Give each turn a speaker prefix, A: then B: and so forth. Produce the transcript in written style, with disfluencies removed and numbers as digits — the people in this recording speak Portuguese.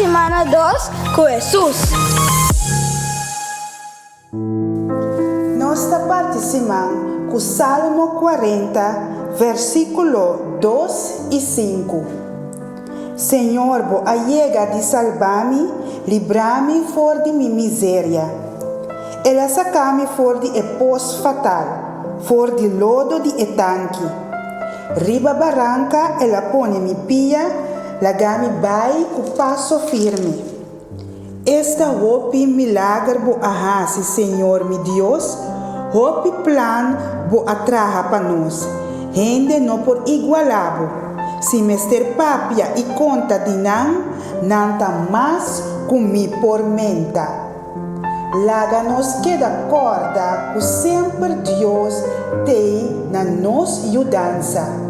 A: semana 2 com Jesus.
B: Nós estamos participando com o Salmo 40, versículo 2 e 5. Senhor, bo allega de salvar-me, livrar-me fora de minha miséria. Ela sacar-me fora de pós fatal, fora de lodo de etanque. Riba barranca, ela põe-me pia, lagar-me bai com passo firme. Esta hope milagre bo ahasi, Senhor, meu Deus, hope plan bo atraha para nós. Rende não por igualabo. Se mester papia e conta de não tá mais comi por menta. Laga nos queda corda, o sempre Deus tem na nossa ajudança.